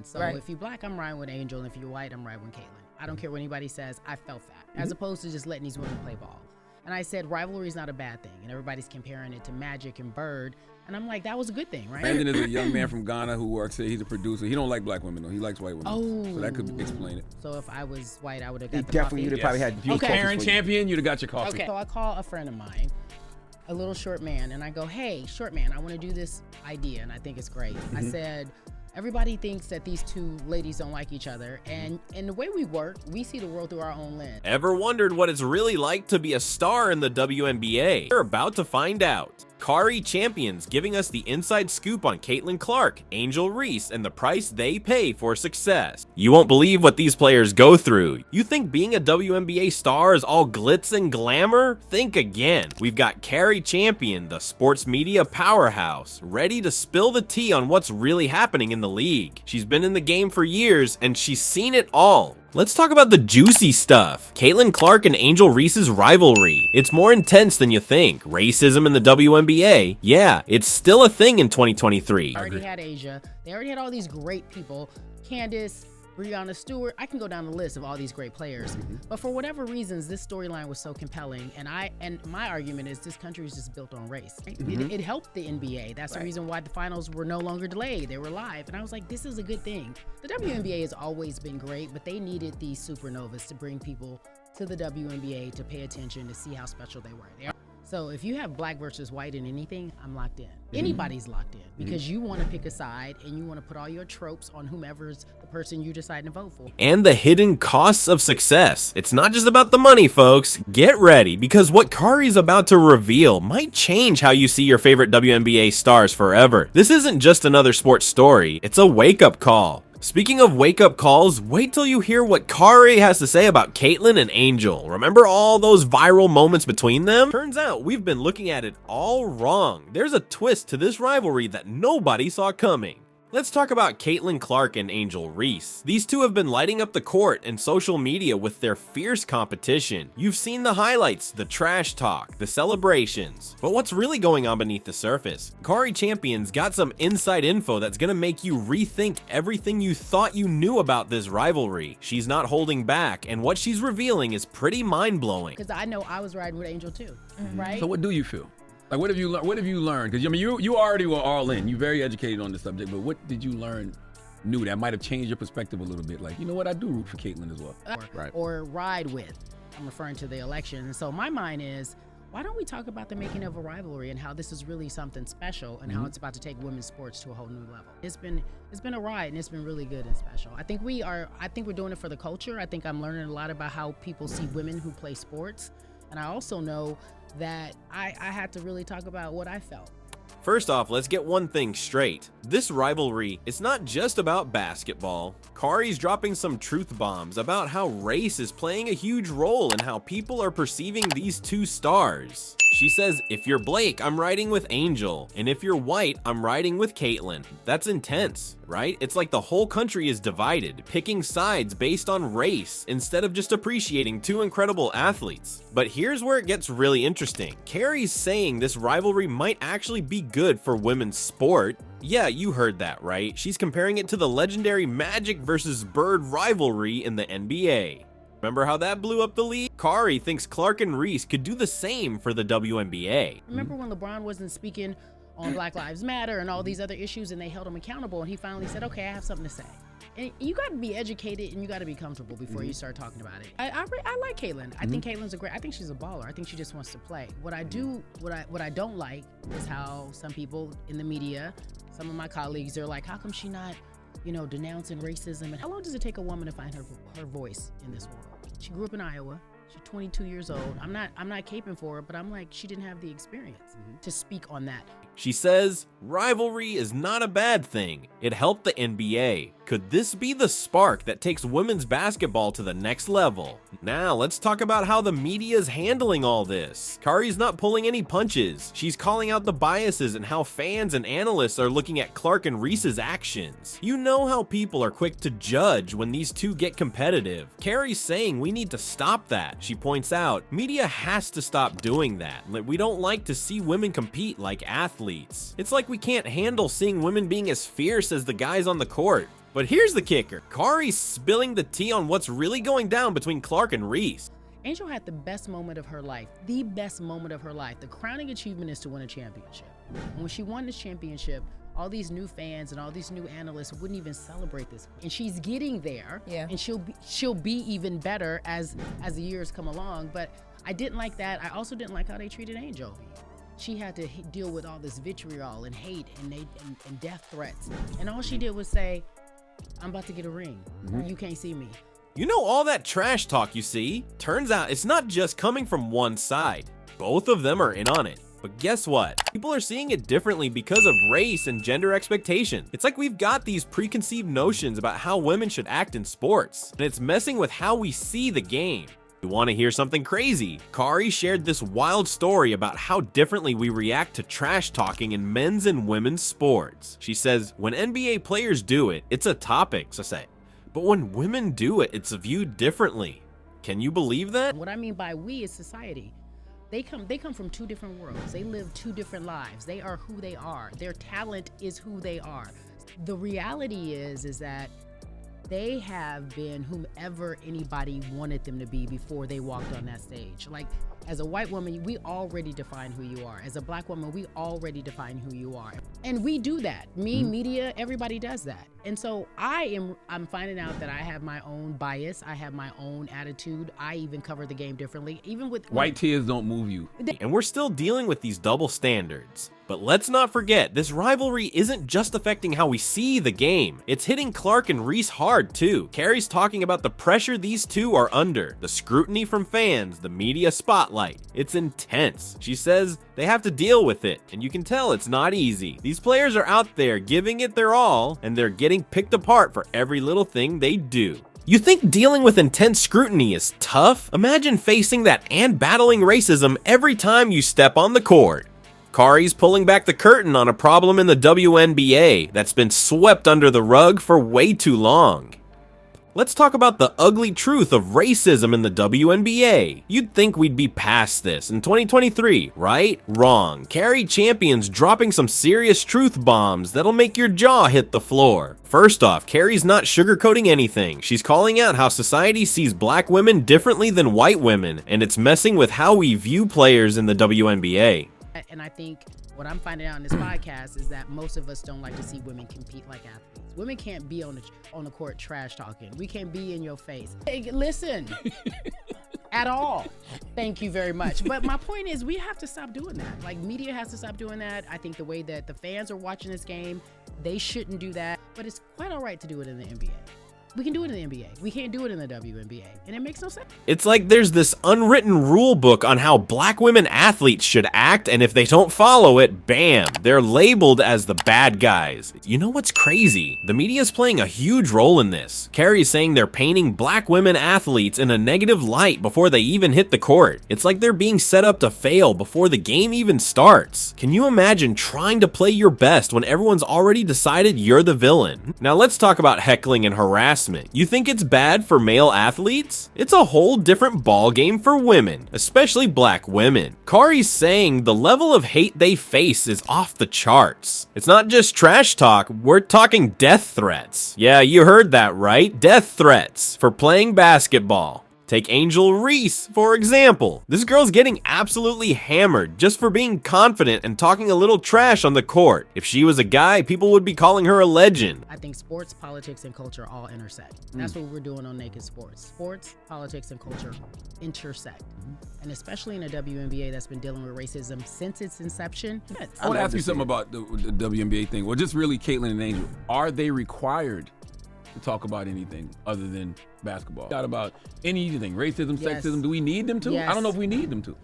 So if you're black, I'm riding with Angel, and if you're white, I'm riding with Caitlyn. I don't care what anybody says. I felt that, as opposed to just letting these women play ball. And I said rivalry is not a bad thing, and everybody's comparing it to Magic and Bird, and I'm like, that was a good thing, right? Brandon is a young man from Ghana who works here. He's a producer. He don't like black women though. He likes white women. Oh, so that could explain it. So if I was white, I would have got the definitely coffee. you'd have probably had. If you was Karen champion, you'd have got your coffee. Okay. So I call a friend of mine, a little short man, and I go, hey, short man, I want to do this idea, and I think it's great. I said, everybody thinks that these two ladies don't like each other, and the way we work, we see the world through our own lens. Ever wondered what it's really like to be a star in the WNBA? We're about to find out. Cari Champions giving us the inside scoop on Caitlyn Clark, Angel Reese, and the price they pay for success. You won't believe what these players go through. You think being a WNBA star is all glitz and glamour? Think again. We've got Cari Champion, the sports media powerhouse, ready to spill the tea on what's really happening in the league. She's been in the game for years, and she's seen it all. Let's talk about the juicy stuff. Caitlyn Clark and Angel Reese's rivalry. It's more intense than you think. Racism in the WNBA, yeah, it's still a thing in 2023. They already had Asia. They already had all these great people. Candace, Breonna Stewart. I can go down the list of all these great players. But for whatever reasons, this storyline was so compelling. And my argument is this country is just built on race. It helped the NBA. That's the reason why the finals were no longer delayed. They were live. And I was like, this is a good thing. The WNBA has always been great, but they needed these supernovas to bring people to the WNBA to pay attention, to see how special they were. So if you have black versus white in anything, I'm locked in. Anybody's locked in because you want to pick a side and you want to put all your tropes on whomever's the person you decide to vote for. And the hidden costs of success. It's not just about the money, folks. Get ready, because what Cari's about to reveal might change how you see your favorite WNBA stars forever. This isn't just another sports story, it's a wake-up call. Speaking of wake-up calls, wait till you hear what Cari has to say about Caitlyn and Angel. Remember all those viral moments between them? Turns out we've been looking at it all wrong. There's a twist to this rivalry that nobody saw coming. Let's talk about Caitlyn Clark and Angel Reese. These two have been lighting up the court and social media with their fierce competition. You've seen the highlights, the trash talk, the celebrations. But what's really going on beneath the surface? Cari Champions got some inside info that's gonna make you rethink everything you thought you knew about this rivalry. She's not holding back, and what she's revealing is pretty mind-blowing. Because I know I was riding with Angel too, right? So what do you feel? Like, what have you learned? What have you learned? Because I mean, you already were all in. You're very educated on the subject, but what did you learn new that might have changed your perspective a little bit? Like, you know what? I do root for Caitlyn as well. Or ride with. I'm referring to the election. And so my mind is, why don't we talk about the making of a rivalry and how this is really something special and how it's about to take women's sports to a whole new level? It's been a ride, and it's been really good and special. I think we're doing it for the culture. I think I'm learning a lot about how people see women who play sports. And I also know that I had to really talk about what I felt. First off, let's get one thing straight. This rivalry is not just about basketball. Cari's dropping some truth bombs about how race is playing a huge role in how people are perceiving these two stars. She says, if you're Blake, I'm riding with Angel, and if you're white, I'm riding with Caitlyn. That's intense, right? It's like the whole country is divided, picking sides based on race instead of just appreciating two incredible athletes. But here's where it gets really interesting. Cari's saying this rivalry might actually be good for women's sport. Yeah, you heard that right. She's comparing it to the legendary Magic versus Bird rivalry in the NBA. Remember how that blew up the league? Cari thinks Clark and Reese could do the same for the WNBA. Remember when LeBron wasn't speaking on Black Lives Matter and all these other issues, and they held him accountable, and he finally said, okay, I have something to say. And you got to be educated and you got to be comfortable before you start talking about it. I like Caitlyn. I think Caitlyn's I think she's a baller. I think she just wants to play. What I don't like is how some people in the media, some of my colleagues, they're like, how come she not, denouncing racism? And how long does it take a woman to find her voice in this world? She grew up in Iowa. She's 22 years old. I'm not caping for her, but I'm like, she didn't have the experience to speak on that. She says, rivalry is not a bad thing. It helped the NBA. Could this be the spark that takes women's basketball to the next level? Now, let's talk about how the media is handling all this. Cari's not pulling any punches. She's calling out the biases and how fans and analysts are looking at Clark and Reese's actions. You know how people are quick to judge when these two get competitive. Cari's saying we need to stop that. She points out, media has to stop doing that. We don't like to see women compete like athletes. It's like we can't handle seeing women being as fierce as the guys on the court. But here's the kicker. Cari's spilling the tea on what's really going down between Clark and Reese. Angel had the best moment of her life, the best moment of her life. The crowning achievement is to win a championship. And when she won this championship, all these new fans and all these new analysts wouldn't even celebrate this. And she's getting there, and she'll be even better as the years come along. But I didn't like that. I also didn't like how they treated Angel. She had to deal with all this vitriol and hate and death threats. And all she did was say, I'm about to get a ring. You can't see me. You know, all that trash talk you see, turns out it's not just coming from one side. Both of them are in on it. But guess what? People are seeing it differently because of race and gender expectation. It's like we've got these preconceived notions about how women should act in sports, and it's messing with how we see the game. You want to hear something crazy? Cari shared this wild story about how differently we react to trash talking in men's and women's sports. She says, when NBA players do it, it's a topic, so say. But when women do it, it's viewed differently. Can you believe that? What I mean by we is society. They come from two different worlds. They live two different lives. They are who they are. Their talent is who they are. The reality is that they have been whomever anybody wanted them to be before they walked on that stage. Like, as a white woman, we already define who you are. As a black woman, we already define who you are. And we do that. Me, media, everybody does that. And so I'm finding out that I have my own bias. I have my own attitude. I even cover the game differently. Even with white tears don't move you. And we're still dealing with these double standards. But let's not forget, this rivalry isn't just affecting how we see the game. It's hitting Clark and Reese hard too. Cari's talking about the pressure these two are under, the scrutiny from fans, the media spotlight. It's intense. She says they have to deal with it, and you can tell it's not easy. These players are out there giving it their all, and they're getting picked apart for every little thing they do. You think dealing with intense scrutiny is tough? Imagine facing that and battling racism every time you step on the court. Cari's pulling back the curtain on a problem in the WNBA that's been swept under the rug for way too long. Let's talk about the ugly truth of racism in the WNBA. You'd think we'd be past this in 2023, right? Wrong. Cari champions dropping some serious truth bombs that'll make your jaw hit the floor. First off, Cari's not sugarcoating anything. She's calling out how society sees black women differently than white women, and it's messing with how we view players in the WNBA. And I think what I'm finding out in this podcast is that most of us don't like to see women compete like athletes. Women can't be on the court trash talking. We can't be in your face. Hey, listen, at all. Thank you very much. But my point is, we have to stop doing that. Like, media has to stop doing that. I think the way that the fans are watching this game, they shouldn't do that. But it's quite all right to do it in the NBA. We can do it in the NBA. We can't do it in the WNBA. And it makes no sense. It's like there's this unwritten rule book on how black women athletes should act, and if they don't follow it, bam, they're labeled as the bad guys. You know what's crazy? The media's playing a huge role in this. Cari's saying they're painting black women athletes in a negative light before they even hit the court. It's like they're being set up to fail before the game even starts. Can you imagine trying to play your best when everyone's already decided you're the villain? Now let's talk about heckling and harassment. You think it's bad for male athletes? It's a whole different ball game for women, especially black women. Cari's saying the level of hate they face is off the charts. It's not just trash talk, we're talking death threats. Yeah, you heard that right, death threats for playing basketball. Take Angel Reese, for example. This girl's getting absolutely hammered just for being confident and talking a little trash on the court. If she was a guy, people would be calling her a legend. I think sports, politics, and culture all intersect. That's what we're doing on Naked Sports. Sports, politics, and culture intersect. And especially in a WNBA that's been dealing with racism since its inception. I want to ask you something about the WNBA thing. Well, just really Caitlyn and Angel. Are they required to talk about anything other than basketball? Not about anything, racism, Yes. sexism. Do we need them to? Yes. I don't know if we need them to.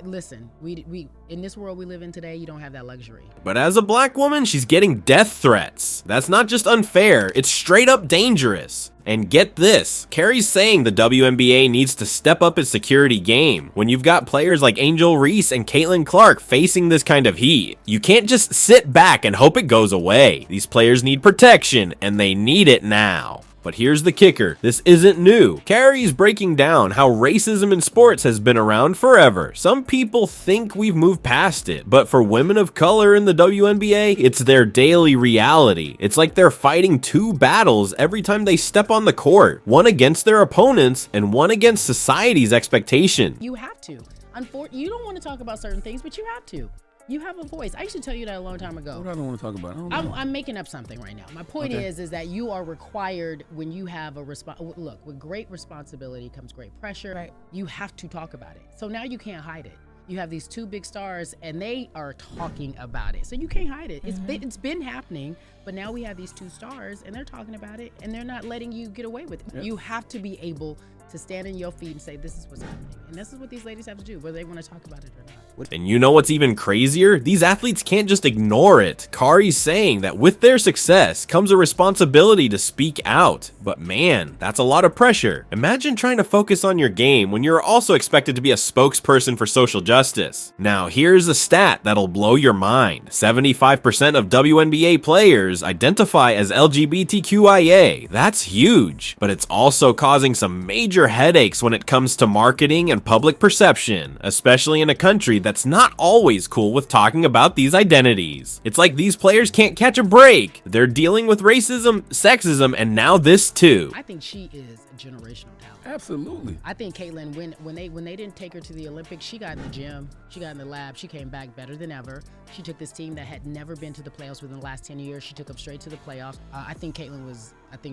Listen, we in this world we live in today, you don't have that luxury. But as a black woman, she's getting death threats. That's not just unfair, it's straight up dangerous. And get this, Cari's saying the WNBA needs to step up its security game. When you've got players like Angel Reese and Caitlyn Clark facing this kind of heat, you can't just sit back and hope it goes away. These players need protection, and they need it now. But here's the kicker, this isn't new. Cari's breaking down how racism in sports has been around forever. Some people think we've moved past it, but for women of color in the WNBA, it's their daily reality. It's like they're fighting two battles every time they step on the court, one against their opponents and one against society's expectation. You have to. You don't want to talk about certain things, but you have to. You have a voice. I used to tell you that a long time ago. What I don't want to talk about? I'm making up something right now. My point is that you are required when you have a look, with great responsibility comes great pressure. Right. You have to talk about it. So now you can't hide it. You have these two big stars and they are talking about it. So you can't hide it. It's been happening, but now we have these two stars and they're talking about it and they're not letting you get away with it. Yep. You have to be able to stand in your feet and say, this is what's happening. And this is what these ladies have to do, whether they want to talk about it or not. And you know what's even crazier? These athletes can't just ignore it. Cari's saying that with their success comes a responsibility to speak out. But man, that's a lot of pressure. Imagine trying to focus on your game when you're also expected to be a spokesperson for social justice. Now, here's a stat that'll blow your mind. 75% of WNBA players identify as LGBTQIA. That's huge, but it's also causing some major headaches when it comes to marketing and public perception, especially in a country that's not always cool with talking about these identities. It's like these players can't catch a break. They're dealing with racism, sexism, and now this too. I think she is a generational talent. Absolutely. I think Caitlyn, when they didn't take her to the Olympics, she got in the gym, she got in the lab, she came back better than ever. She took this team that had never been to the playoffs within the last 10 years. She took them straight to the playoffs. I think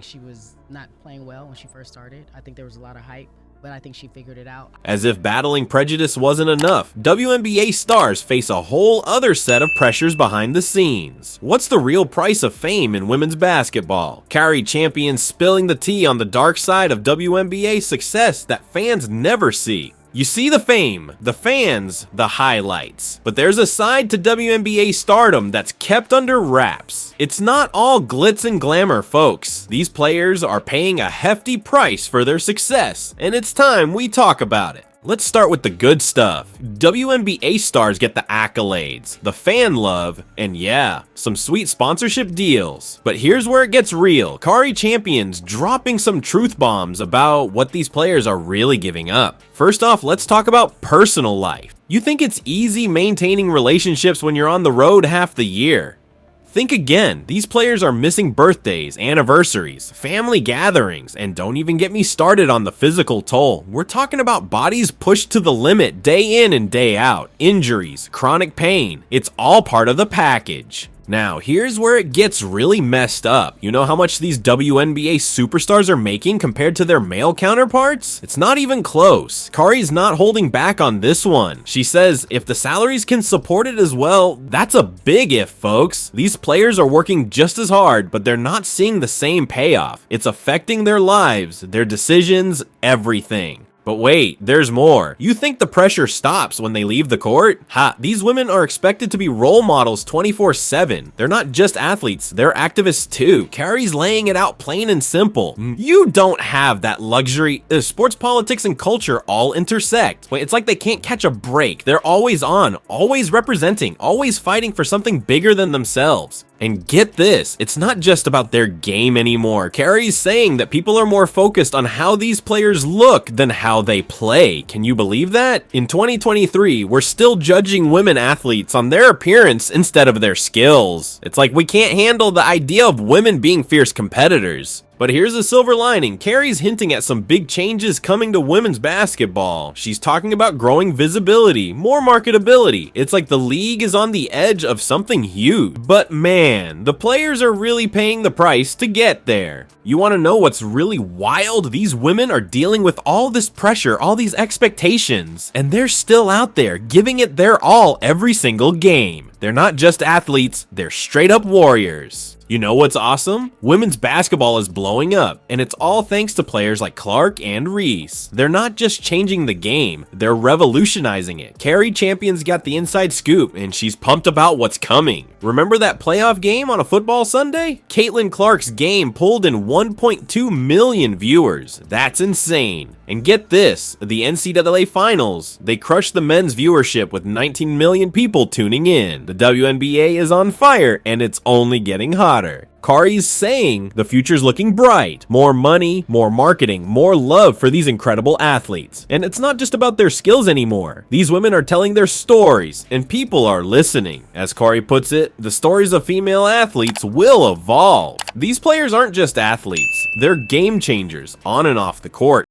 she was not playing well when she first started. I think there was a lot of hype, but I think she figured it out. As if battling prejudice wasn't enough, WNBA stars face a whole other set of pressures behind the scenes. What's the real price of fame in women's basketball? Cari champions spilling the tea on the dark side of WNBA success that fans never see. You see the fame, the fans, the highlights. But there's a side to WNBA stardom that's kept under wraps. It's not all glitz and glamour, folks. These players are paying a hefty price for their success, and it's time we talk about it. Let's start with the good stuff. WNBA stars get the accolades, the fan love, and yeah, some sweet sponsorship deals. But here's where it gets real. Cari champions dropping some truth bombs about what these players are really giving up. First off, let's talk about personal life. You think it's easy maintaining relationships when you're on the road half the year? Think again, these players are missing birthdays, anniversaries, family gatherings, and don't even get me started on the physical toll. We're talking about bodies pushed to the limit day in and day out, injuries, chronic pain. It's all part of the package. Now, here's where it gets really messed up. You know how much these WNBA superstars are making compared to their male counterparts? It's not even close. Cari's not holding back on this one. She says, if the salaries can support it as well, that's a big if, folks. These players are working just as hard, but they're not seeing the same payoff. It's affecting their lives, their decisions, everything. But wait, there's more. You think the pressure stops when they leave the court? Ha, these women are expected to be role models 24/7. They're not just athletes, they're activists too. Cari's laying it out plain and simple. You don't have that luxury. Sports, politics, and culture all intersect. It's like they can't catch a break. They're always on, always representing, always fighting for something bigger than themselves. And get this, it's not just about their game anymore. Cari's saying that people are more focused on how these players look than how they play. Can you believe that? In 2023, we're still judging women athletes on their appearance instead of their skills. It's like we can't handle the idea of women being fierce competitors. But here's a silver lining. Cari's hinting at some big changes coming to women's basketball. She's talking about growing visibility, more marketability. It's like the league is on the edge of something huge. But man, the players are really paying the price to get there. You want to know what's really wild? These women are dealing with all this pressure, all these expectations, and they're still out there giving it their all every single game. They're not just athletes, they're straight up warriors. You know what's awesome? Women's basketball is blowing up, and it's all thanks to players like Clark and Reese. They're not just changing the game, they're revolutionizing it. Cari champions got the inside scoop, and she's pumped about what's coming. Remember that playoff game on a football Sunday? Caitlyn Clark's game pulled in 1.2 million viewers. That's insane. And get this, the NCAA Finals, they crushed the men's viewership with 19 million people tuning in. The WNBA is on fire, and it's only getting hotter. daughter. Cari's saying the future's looking bright. More money, more marketing, more love for these incredible athletes. And it's not just about their skills anymore. These women are telling their stories, and people are listening. As Cari puts it, the stories of female athletes will evolve. These players aren't just athletes, they're game changers on and off the court.